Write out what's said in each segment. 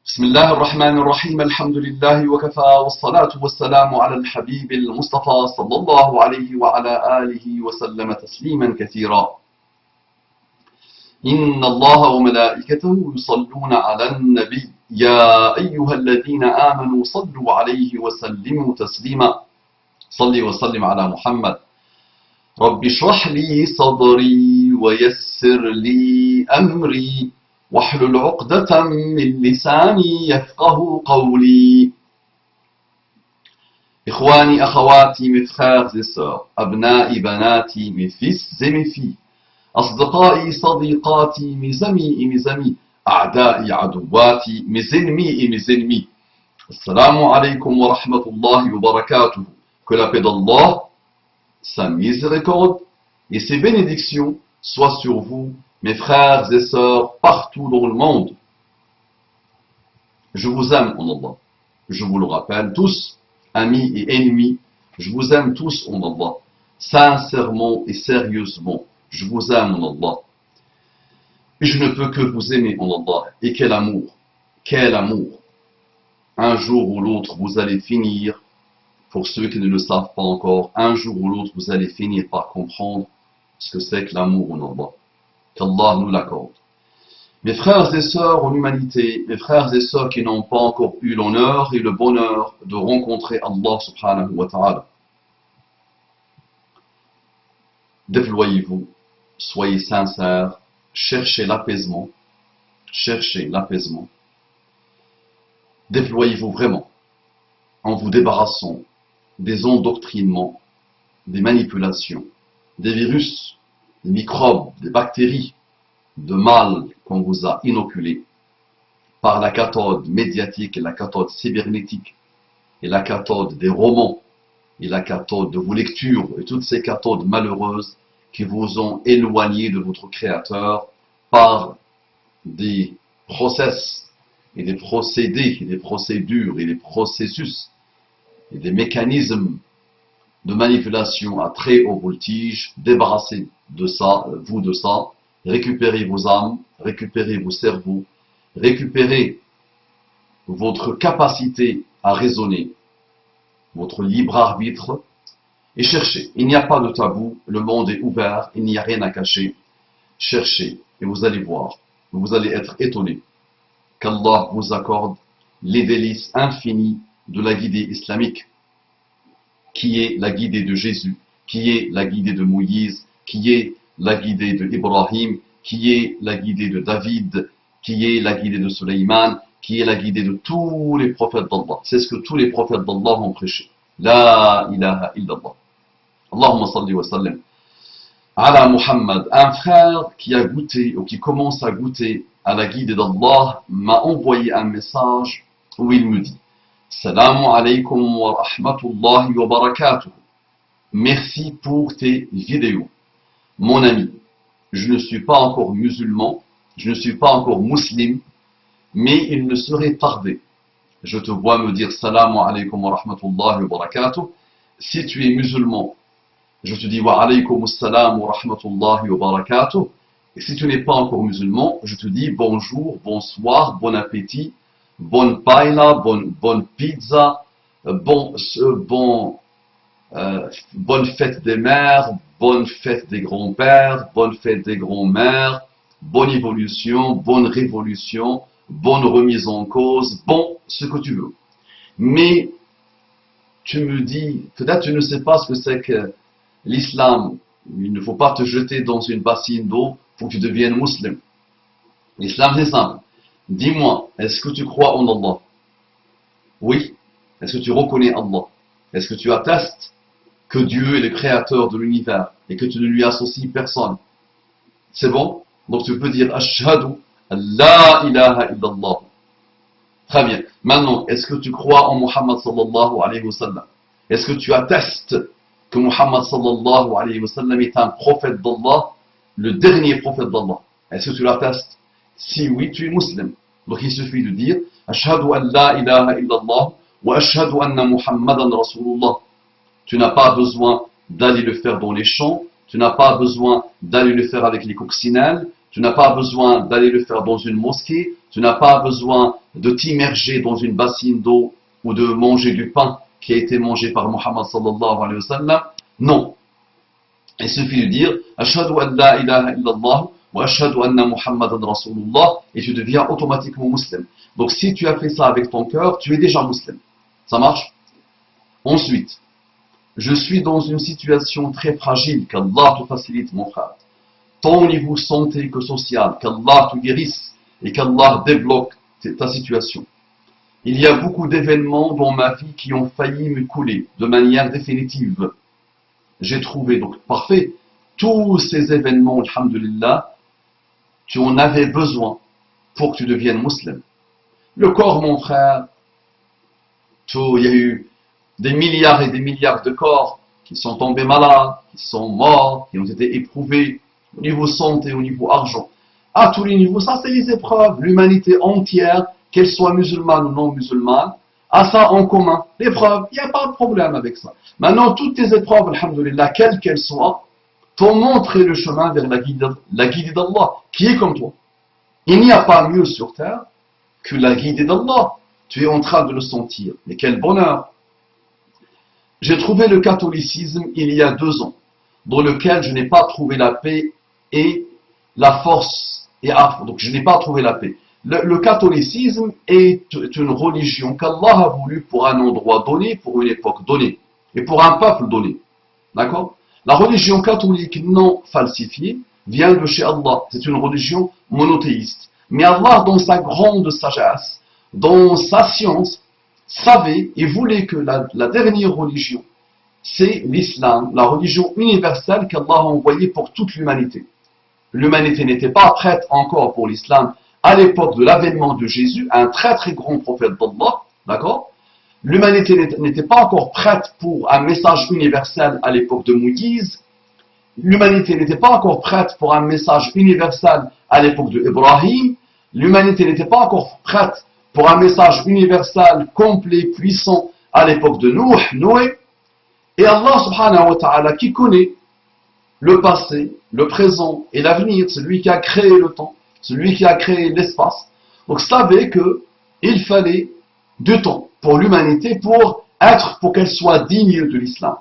بسم الله الرحمن الرحيم الحمد لله وكفى والصلاة والسلام على الحبيب المصطفى صلى الله عليه وعلى آله وسلم تسليما كثيرا. إن الله وملائكته يصلون على النبي يا أيها الذين آمنوا صلوا عليه وسلموا تسليما. صل وسلم على محمد. رب اشرح لي صدري ويسر لي أمري واحلل عقدة من لساني يفقه قولي. إخواني أخواتي mes frères et sœurs, أبنائي بناتي mes fils et mes filles, أصدقائي صديقاتي mes amis et mes amis, أعدائي عدواتي mes ennemis et mes ennemis. Assalamu alaikum wa rahmatullahi wa barakatuh. Que la paix d'Allah, sa miséricorde et ses bénédictions soient sur vous, mes frères et sœurs, partout dans le monde. Je vous aime en Allah. Je vous le rappelle tous, amis et ennemis, je vous aime tous en Allah. Sincèrement et sérieusement, je vous aime en Allah. Et je ne peux que vous aimer en Allah. Et quel amour, quel amour. Un jour ou l'autre, vous allez finir, pour ceux qui ne le savent pas encore, un jour ou l'autre, vous allez finir par comprendre ce que c'est que l'amour en Allah. Qu'Allah nous l'accorde. Mes frères et sœurs en humanité, mes frères et sœurs qui n'ont pas encore eu l'honneur et le bonheur de rencontrer Allah subhanahu wa ta'ala, déployez-vous, soyez sincères, cherchez l'apaisement, déployez-vous vraiment en vous débarrassant des endoctrinements, des manipulations, des virus, des microbes, des bactéries, de mal qu'on vous a inoculés par la cathode médiatique et la cathode cybernétique et la cathode des romans et la cathode de vos lectures et toutes ces cathodes malheureuses qui vous ont éloigné de votre Créateur par des process et des procédés et des procédures et des processus et des mécanismes de manipulation à très haut voltige. Débarrassez de ça, vous de ça, récupérez vos âmes, récupérez vos cerveaux, récupérez votre capacité à raisonner, votre libre arbitre, et cherchez. Il n'y a pas de tabou, le monde est ouvert, il n'y a rien à cacher. Cherchez, et vous allez voir, vous allez être étonnés qu'Allah vous accorde les délices infinies de la guidée islamique, qui est la guidée de Jésus, qui est la guidée de Moïse, qui est la guidée de Ibrahim, qui est la guidée de David, qui est la guidée de Sulayman, qui est la guidée de tous les prophètes d'Allah. C'est ce que tous les prophètes d'Allah ont prêché. La ilaha illallah. Allahumma salli wa sallim. Ala Muhammad, un frère qui a goûté ou qui commence à goûter à la guidée d'Allah m'a envoyé un message où il me dit: Salamu alaykum wa rahmatullahi wa barakatuh. Merci pour tes vidéos. Mon ami, je ne suis pas encore musulman, je ne suis pas encore musulman, mais il ne serait tardé. Je te vois me dire Salamu alaykum wa rahmatullahi wa barakatuh. Si tu es musulman, je te dis wa alaykum assalam wa rahmatullahi wa barakatuh. Et si tu n'es pas encore musulman, je te dis bonjour, bonsoir, bon appétit, bonne paella, bonne pizza, bonne fête des mères, bonne fête des grands-pères, bonne fête des grands-mères, bonne évolution, bonne révolution, bonne remise en cause, bon, ce que tu veux. Mais tu me dis, peut-être tu ne sais pas ce que c'est que l'islam. Il ne faut pas te jeter dans une bassine d'eau pour que tu deviennes musulman. L'islam c'est simple. Dis-moi, est-ce que tu crois en Allah? Oui. Est-ce que tu reconnais Allah? Est-ce que tu attestes que Dieu est le créateur de l'univers et que tu ne lui associes personne? C'est bon? Donc tu peux dire Ashhadu la ilaha illallah. Très bien. Maintenant, est-ce que tu crois en Muhammad sallallahu alayhi wa sallam? Est-ce que tu attestes que Muhammad sallallahu alayhi wa sallam est un prophète d'Allah, le dernier prophète d'Allah? Est-ce que tu l'attestes? Si oui, tu es musulman. Donc il suffit de dire Ashhadu an la ilaha illallah wa ashhadu anna Muhammadan Rasulullah. Tu n'as pas besoin d'aller le faire dans les champs, tu n'as pas besoin d'aller le faire avec les coccinelles, tu n'as pas besoin d'aller le faire dans une mosquée, tu n'as pas besoin de t'immerger dans une bassine d'eau ou de manger du pain qui a été mangé par Muhammad sallallahu alayhi wa sallam. Non. Il suffit de dire Ashhadu an la ilaha illallah wa ashhadu anna Muhammadan Rasulullah et tu deviens automatiquement musulman. Donc si tu as fait ça avec ton cœur, tu es déjà musulman. Ça marche? Ensuite, je suis dans une situation très fragile, qu'Allah te facilite mon frère. Tant au niveau santé que social, qu'Allah te guérisse et qu'Allah débloque ta situation. Il y a beaucoup d'événements dans ma vie qui ont failli me couler de manière définitive. J'ai trouvé, donc parfait, tous ces événements, alhamdulillah, tu en avais besoin pour que tu deviennes musulman. Le corps, mon frère, il y a eu des milliards et des milliards de corps qui sont tombés malades, qui sont morts, qui ont été éprouvés au niveau santé, au niveau argent. À tous les niveaux, ça c'est les épreuves. L'humanité entière, qu'elle soit musulmane ou non musulmane, a ça en commun. L'épreuve, il n'y a pas de problème avec ça. Maintenant, toutes tes épreuves, alhamdulillah, quelles qu'elles soient, t'ont montré le chemin vers la guidée d'Allah, qui est comme toi. Il n'y a pas mieux sur terre que la guidée d'Allah. Tu es en train de le sentir. Mais quel bonheur! J'ai trouvé le catholicisme il y a 2 ans, dans lequel je n'ai pas trouvé la paix et la force. Donc je n'ai pas trouvé la paix. Le catholicisme est une religion qu'Allah a voulu pour un endroit donné, pour une époque donnée, et pour un peuple donné. D'accord? La religion catholique non falsifiée vient de chez Allah. C'est une religion monothéiste. Mais Allah, dans sa grande sagesse, dans sa science, savait et voulait que la dernière religion, c'est l'islam, la religion universelle qu'Allah a envoyée pour toute l'humanité. L'humanité n'était pas prête encore pour l'islam à l'époque de l'avènement de Jésus, un très très grand prophète d'Allah, d'accord? L'humanité n'était pas encore prête pour un message universel à l'époque de Moïse. L'humanité n'était pas encore prête pour un message universel à l'époque de Ibrahim. L'humanité n'était pas encore prête pour un message universel, complet, puissant à l'époque de Noé. Et Allah subhanahu wa ta'ala, qui connaît le passé, le présent et l'avenir, celui qui a créé le temps, celui qui a créé l'espace, donc savait qu'il fallait du temps pour l'humanité pour qu'elle soit digne de l'islam.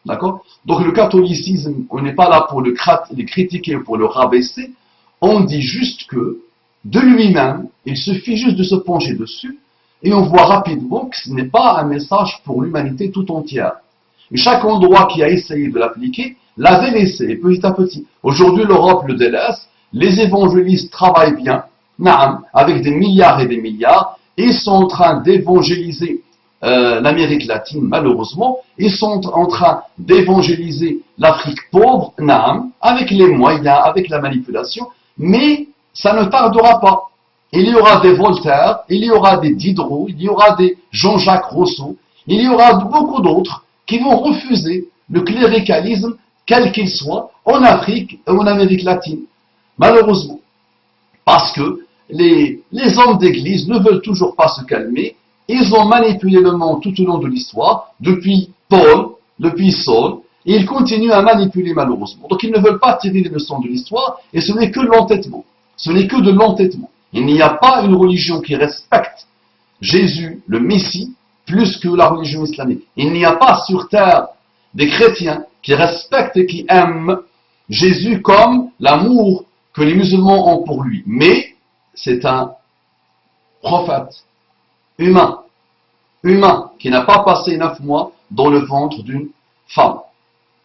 D'accord? Donc le catholicisme, on n'est pas là pour le critiquer ou pour le rabaisser, on dit juste que de lui-même, il suffit juste de se pencher dessus et on voit rapidement que ce n'est pas un message pour l'humanité tout entière. Et chaque endroit qui a essayé de l'appliquer l'avait laissé petit à petit. Aujourd'hui, l'Europe le délaisse, les évangélistes travaillent bien, avec des milliards et des milliards, et ils sont en train d'évangéliser l'Amérique latine, malheureusement, ils sont en train d'évangéliser l'Afrique pauvre, avec les moyens, avec la manipulation, mais ça ne tardera pas. Il y aura des Voltaire, il y aura des Diderot, il y aura des Jean-Jacques Rousseau, il y aura beaucoup d'autres qui vont refuser le cléricalisme, quel qu'il soit, en Afrique et en Amérique latine. Malheureusement. Parce que les hommes d'église ne veulent toujours pas se calmer. Ils ont manipulé le monde tout au long de l'histoire, depuis Paul, depuis Saul, et ils continuent à manipuler malheureusement. Donc ils ne veulent pas tirer les leçons de l'histoire, et ce n'est que l'entêtement. Ce n'est que de l'entêtement. Il n'y a pas une religion qui respecte Jésus, le Messie, plus que la religion islamique. Il n'y a pas sur terre des chrétiens qui respectent et qui aiment Jésus comme l'amour que les musulmans ont pour lui. Mais c'est un prophète humain, qui n'a pas passé 9 mois dans le ventre d'une femme.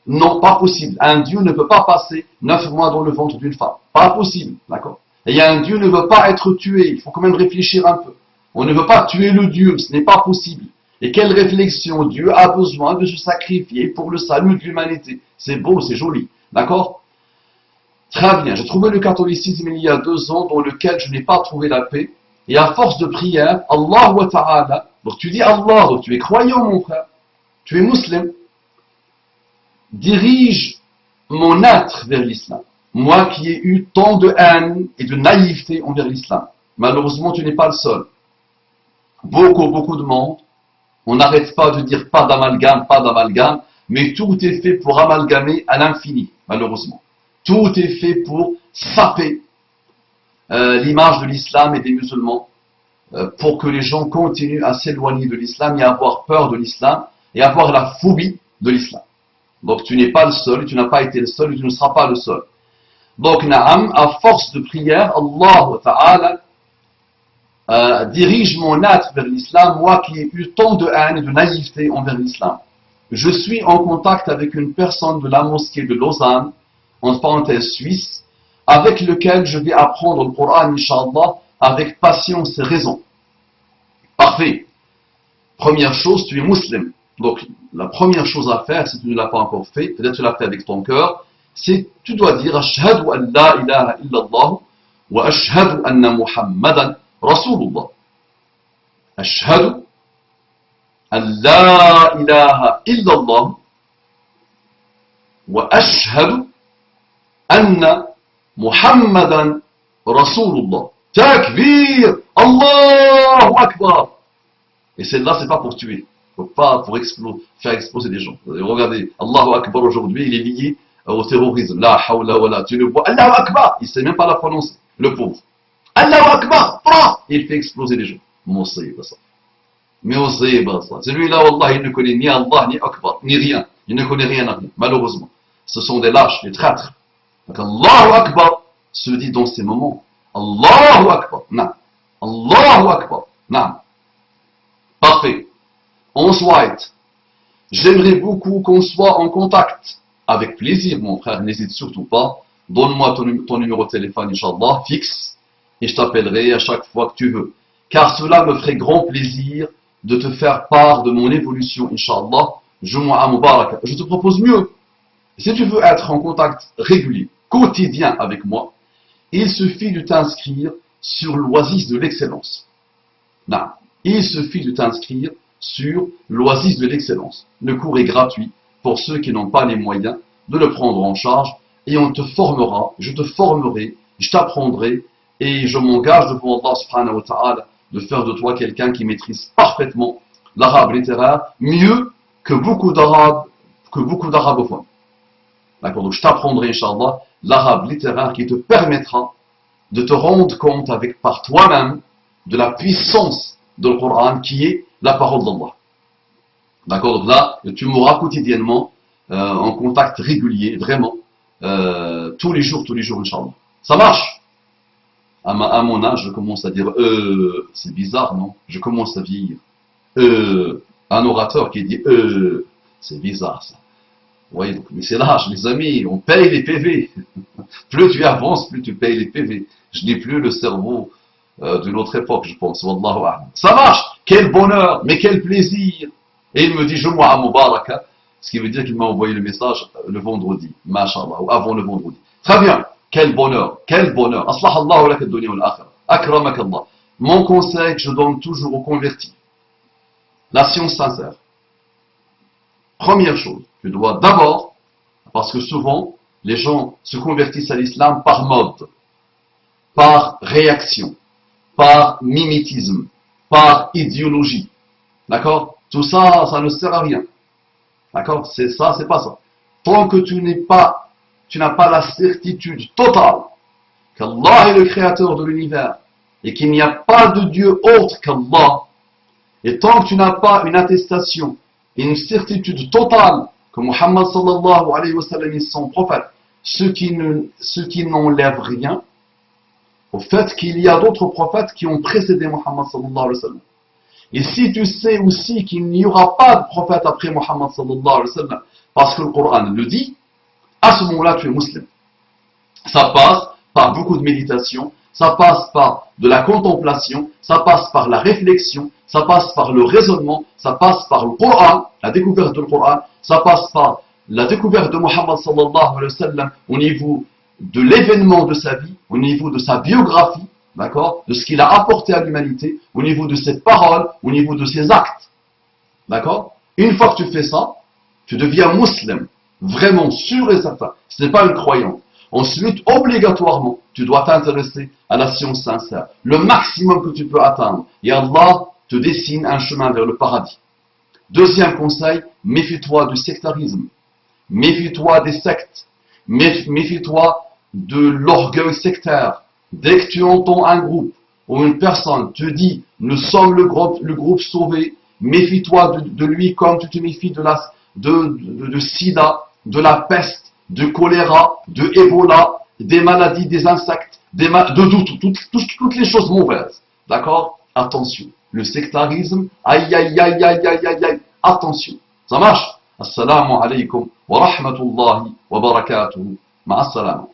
Non, pas possible. Un Dieu ne peut pas passer 9 mois dans le ventre d'une femme. Pas possible, d'accord? Et un Dieu ne veut pas être tué. Il faut quand même réfléchir un peu. On ne veut pas tuer le Dieu, ce n'est pas possible. Et quelle réflexion? Dieu a besoin de se sacrifier pour le salut de l'humanité. C'est beau, c'est joli, d'accord? Très bien, j'ai trouvé le catholicisme il y a 2 ans dans lequel je n'ai pas trouvé la paix. Et à force de prière, Allah wa ta'ala, donc tu dis Allah, donc tu es croyant mon frère, tu es musulman, dirige mon être vers l'islam. Moi qui ai eu tant de haine et de naïveté envers l'islam. Malheureusement, tu n'es pas le seul. Beaucoup de monde, on n'arrête pas de dire pas d'amalgame, mais tout est fait pour amalgamer à l'infini, malheureusement. Tout est fait pour saper l'image de l'islam et des musulmans, pour que les gens continuent à s'éloigner de l'islam et à avoir peur de l'islam et avoir la phobie de l'islam. Donc tu n'es pas le seul, tu n'as pas été le seul et tu ne seras pas le seul. Donc Naam, à force de prière, Allah Ta'ala dirige mon être vers l'islam, moi qui ai eu tant de haine et de naïveté envers l'islam. Je suis en contact avec une personne de la mosquée de Lausanne, entre parenthèses suisse, avec lequel je vais apprendre le Coran, Inch'Allah, avec patience et raison. Parfait. Première chose, tu es musulman. Donc, la première chose à faire, si tu ne l'as pas encore fait, peut-être tu l'as fait avec ton cœur, c'est tu dois dire Ashhadu an la ilaha illallah wa ashhadu anna Muhammadan Rasulullah. Ashhadu an la ilaha illallah wa ashhadu anna Muhammadan Rasulullah. Takbir! Allahu Akbar! Et celle-là, c'est pas pour tuer. Faut pas pour faire exploser des gens. Regardez, Allahu Akbar aujourd'hui, il est lié au terrorisme. La hawla wa la. Tu le vois, Allahu Akbar! Il sait même pas la prononcer, le pauvre. Allahu Akbar! Il fait exploser des gens. Moussiba ça. Moussiba ça. Celui-là, Wallah, il ne connaît ni Allah, ni Akbar, ni rien. Il ne connaît rien à rien, malheureusement. Ce sont des lâches, des traîtres. Donc Allahu Akbar se dit dans ces moments. Allahu Akbar. Non. Allahu Akbar. Non. Parfait. Ensuite, j'aimerais beaucoup qu'on soit en contact. Avec plaisir, mon frère, n'hésite surtout pas. Donne-moi ton numéro de téléphone, Inch'Allah, fixe, et je t'appellerai à chaque fois que tu veux. Car cela me ferait grand plaisir de te faire part de mon évolution, Inch'Allah. Jumu'ah Mubarak. Je te propose mieux. Si tu veux être en contact régulier, quotidien avec moi, il suffit de t'inscrire sur l'oasis de l'excellence. Non. Il suffit de t'inscrire sur l'oasis de l'excellence. Le cours est gratuit pour ceux qui n'ont pas les moyens de le prendre en charge et on te formera, je te formerai, je t'apprendrai et je m'engage devant Allah subhanahu wa ta'ala de faire de toi quelqu'un qui maîtrise parfaitement l'arabe littéraire mieux que beaucoup d'arabophones. D'accord, donc je t'apprendrai, Inch'Allah, l'arabe littéraire qui te permettra de te rendre compte par toi-même de la puissance de le Coran qui est la parole d'Allah. D'accord, donc là, tu m'auras quotidiennement en contact régulier, vraiment, tous les jours, Inch'Allah. Ça marche. À mon âge, je commence à dire c'est bizarre, non? Je commence à vieillir. Un orateur qui dit c'est bizarre ça. Oui, donc, mais c'est l'âge, les amis, on paye les PV. Plus tu avances, plus tu payes les PV. Je n'ai plus le cerveau d'une autre époque, je pense. Wallahu a'lam. Ça marche. Quel bonheur, mais quel plaisir. Et il me dit Jumu'ah Mubaraka, ce qui veut dire qu'il m'a envoyé le message le vendredi, Masha'Allah, ou avant le vendredi. Très bien. Quel bonheur, quel bonheur. Aslahallahu laka ad-dunya wal akhirah. Akramak Allah. Mon conseil que je donne toujours aux convertis, la science sincère. Première chose, tu dois d'abord, parce que souvent, les gens se convertissent à l'islam par mode, par réaction, par mimétisme, par idéologie. D'accord? Tout ça, ça ne sert à rien. D'accord? C'est ça, c'est pas ça. Tant que tu n'as pas la certitude totale qu'Allah est le créateur de l'univers et qu'il n'y a pas de Dieu autre qu'Allah, et tant que tu n'as pas une attestation et une certitude totale que Muhammad sallallahu alayhi wa sallam est son prophète, ce qui n'enlève rien au fait qu'il y a d'autres prophètes qui ont précédé Muhammad sallallahu alayhi wa sallam. Et si tu sais aussi qu'il n'y aura pas de prophète après Muhammad sallallahu alayhi wa sallam, parce que le Coran le dit, à ce moment-là tu es musulman. Ça passe par beaucoup de méditation, ça passe par de la contemplation, ça passe par la réflexion, ça passe par le raisonnement, ça passe par le Coran, la découverte du Coran, ça passe par la découverte de Muhammad sallallahu alayhi wa sallam au niveau de l'événement de sa vie, au niveau de sa biographie, d'accord, de ce qu'il a apporté à l'humanité, au niveau de ses paroles, au niveau de ses actes. D'accord? Une fois que tu fais ça, tu deviens musulman, vraiment sûr et certain. Ce n'est pas une croyance. Ensuite, obligatoirement, tu dois t'intéresser à la science sincère, le maximum que tu peux atteindre. Et Allah te dessine un chemin vers le paradis. Deuxième conseil, méfie-toi du sectarisme. Méfie-toi des sectes. Méfie-toi de l'orgueil sectaire. Dès que tu entends un groupe ou une personne te dit nous sommes le groupe sauvé, méfie-toi de lui comme tu te méfies de sida, de la peste, de choléra, de Ebola, des maladies, des insectes, toutes les choses mauvaises. D'accord? Attention. Le sectarisme, aïe aïe aïe aïe aïe aïe aïe. Attention. Ça marche? Assalamu alaikum wa rahmatullahi wa barakatuhu. Ma assalam.